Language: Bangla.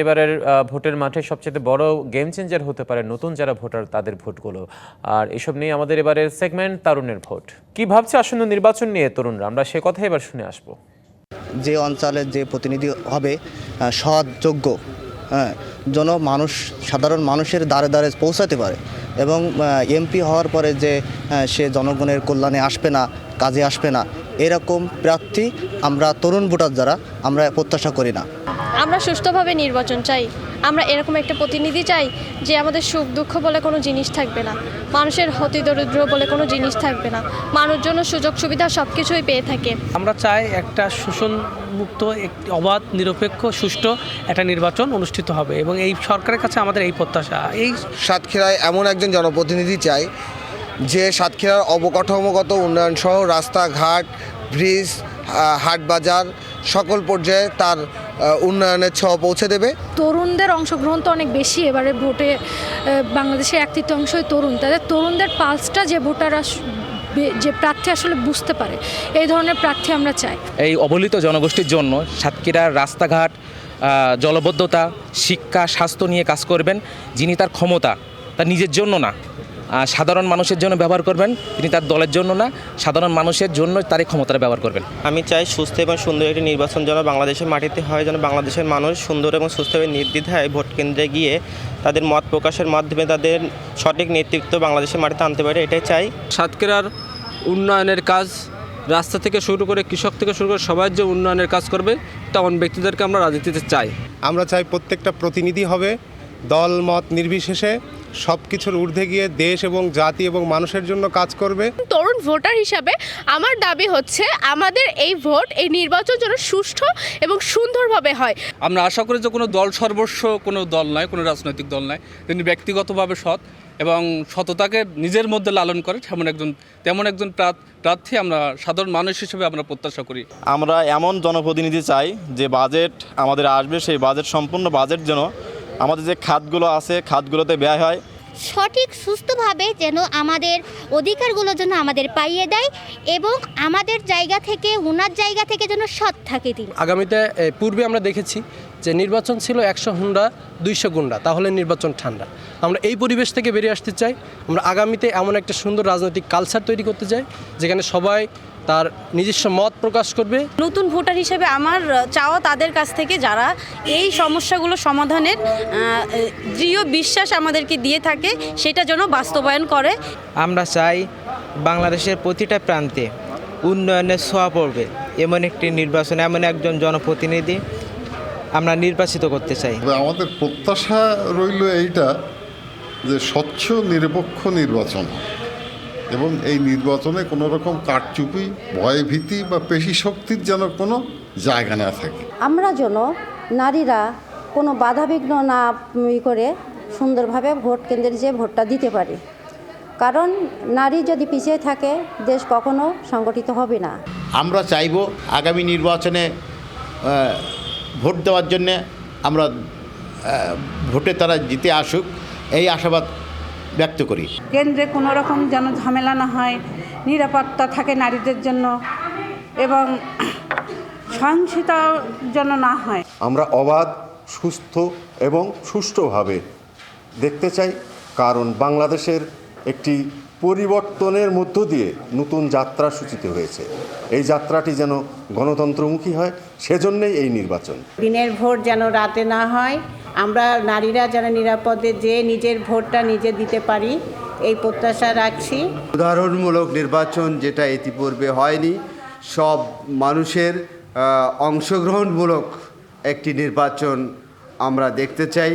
এবারের ভোটের মাঠে সবচেয়ে বড় গেম চেঞ্জার হতে পারে নতুন যারা ভোটার তাদের ভোটগুলো। আর এসব নিয়ে আমাদের এবারের সেগমেন্ট তরুণের ভোট। কি ভাবছে আসন্ন নির্বাচন নিয়ে তরুণরা, আমরা সে কথা এবার শুনে আসব। যে অঞ্চলের যে প্রতিনিধি হবে সৎ যোগ্য, যেন মানুষ সাধারণ মানুষের দ্বারে দ্বারে পৌঁছাতে পারে এবং এমপি হওয়ার পরে যে সে জনগণের কল্যাণে আসবে না, কাজে আসবে না, এরকম প্রার্থী আমরা তরুণ ভোটার যারা আমরা প্রত্যাশা করি না। আমরা সুষ্ঠুভাবে নির্বাচন চাই। আমরা এরকম একটা প্রতিনিধি চাই যে আমাদের সুখ দুঃখ বলে কোনো জিনিস থাকবে না, মানুষের হতি দরিদ্র বলে কোনো জিনিস থাকবে না, মানুষ জন্য সুযোগ সুবিধা সব কিছুই পেয়ে থাকে। আমরা চাই একটা শোষণ মুক্ত, একটি অবাধ, নিরপেক্ষ, সুষ্ঠু একটা নির্বাচন অনুষ্ঠিত হবে এবং এই সরকারের কাছে আমাদের এই প্রত্যাশা। এই সাতক্ষীরায় এমন একজন জনপ্রতিনিধি চাই যে সাতক্ষীরার অবকাঠামোগত উন্নয়ন সহ রাস্তাঘাট, ব্রিজ, হাট বাজার সকল পর্যায়ে তার উন্নয়নের ছোঁয়া পৌঁছে দেবে। তরুণদের অংশগ্রহণ তো অনেক বেশি এবারে ভোটে। বাংলাদেশের 1/3 তরুণ, তাদের তরুণদের পালসটা যে ভোটাররা যে প্রার্থী আসলে বুঝতে পারে, এই ধরনের প্রার্থী আমরা চাই। এই অবহেলিত জনগোষ্ঠীর জন্য সাতক্ষীরার রাস্তাঘাট, জলবদ্ধতা, শিক্ষা, স্বাস্থ্য নিয়ে কাজ করবেন, যিনি তার ক্ষমতা তার নিজের জন্য না, সাধারণ মানুষের জন্য ব্যবহার করবেন। তিনি তার দলের জন্য না, সাধারণ মানুষের জন্য তার এই ক্ষমতাটা ব্যবহার করবেন। আমি চাই সুস্থ এবং সুন্দর একটি নির্বাচন যেন বাংলাদেশের মাটিতে হয়, যেন বাংলাদেশের মানুষ সুন্দর এবং সুস্থভাবে নির্দ্বিধায় ভোট কেন্দ্রে গিয়ে তাদের মত প্রকাশের মাধ্যমে তাদের সঠিক নেতৃত্ব বাংলাদেশের মাটিতে আনতে পারে, এটাই চাই। সাতক্ষীরার উন্নয়নের কাজ, রাস্তা থেকে শুরু করে কৃষক থেকে শুরু করে সবাই যে উন্নয়নের কাজ করবে তেমন ব্যক্তিদেরকে আমরা রাজনীতিতে চাই। আমরা চাই প্রত্যেকটা প্রতিনিধি হবে দল মত নির্বিশেষে সব কিছুর ঊর্ধ্বে গিয়ে দেশ এবং জাতি এবং মানুষের জন্য কাজ করবে। তরুণ ভোটার হিসাবে আমার দাবি হচ্ছে আমাদের এই ভোট, এই নির্বাচন যেন সুষ্ঠু এবং সুন্দরভাবে হয়। আমরা আশা করি যে কোনো দল সর্বস্ব কোনো দল নয়, কোনো রাজনৈতিক দল নয়, তিনি ব্যক্তিগতভাবে সৎ এবং সততাকে নিজের মধ্যে লালন করে তেমন একজন প্রার্থী আমরা সাধারণ মানুষ হিসেবে আমরা প্রত্যাশা করি। আমরা এমন জনপ্রতিনিধি চাই যে বাজেট আমাদের আসবে, সেই বাজেট সম্পূর্ণ বাজেট যেন আমাদের যে খাতগুলো আছে খাতগুলোতে ব্যয় হয় সঠিক সুস্থভাবে, যেন আমাদের অধিকারগুলো যেন আমাদের পাইয়ে দেয় এবং আমাদের জায়গা থেকে ওনার জায়গা থেকে যেন সৎ থাকে তিনি। আগামীতে পূর্বে আমরা দেখেছি যে নির্বাচন ছিল 100 হুন্ডা 200 গুন্ডা, তাহলে নির্বাচন ঠান্ডা। আমরা এই পরিবেশ থেকে বেরিয়ে আসতে চাই। আমরা আগামীতে এমন একটা সুন্দর রাজনৈতিক কালচার তৈরি করতে চাই যেখানে সবাই তার নিজস্ব মত প্রকাশ করবে। নতুন ভোটার হিসেবে আমার চাওয়া তাদের কাছ থেকে যারা এই সমস্যাগুলো সমাধানের দৃঢ় বিশ্বাস আমাদেরকে দিয়ে থাকে, সেটা যেন বাস্তবায়ন করে। আমরা চাই বাংলাদেশের প্রতিটা প্রান্তে উন্নয়নের ছোঁয়া পড়বে এমন একটি নির্বাচন, এমন একজন জনপ্রতিনিধি আমরা নির্বাচিত করতে চাই। আমাদের প্রত্যাশা রইল এইটা যে স্বচ্ছ নিরপেক্ষ নির্বাচন এবং এই নির্বাচনে কোনো রকম কারচুপি, ভয়ভীতি বা পেশি শক্তির যেন কোনো জায়গা না থাকে। আমরা যেন নারীরা কোনো বাধাবিঘ্ন না করে সুন্দরভাবে ভোট কেন্দ্রে যে ভোটটা দিতে পারে, কারণ নারী যদি পিছিয়ে থাকে দেশ কখনো সংগঠিত হবে না। আমরা চাইব আগামী নির্বাচনে ভোট দেওয়ার জন্যে আমরা ভোটে তারা জিতে আসুক, এই আশাবাদ ব্যক্ত করি। কেন্দ্রে কোনো রকম যেন ঝামেলা না হয়, নিরাপত্তা থাকে নারীদের জন্য এবং সহিংসতা যেন না হয়। আমরা অবাধ, সুস্থ এবং সুষ্ঠুভাবে দেখতে চাই, কারণ বাংলাদেশের একটি পরিবর্তনের মধ্য দিয়ে নতুন যাত্রা সূচিত হয়েছে। এই যাত্রাটি যেন গণতন্ত্রমুখী হয়, সেজন্যই এই নির্বাচন। দিনের ভোট যেন রাতে না হয়, আমরা নারীরা যেন নিরাপদে যে নিজের ভোটটা নিজে দিতে পারি, এই প্রত্যাশা রাখছি। উদাহরণমূলক নির্বাচন যেটা ইতিপূর্বে হয়নি, সব মানুষের অংশগ্রহণমূলক একটি নির্বাচন আমরা দেখতে চাই।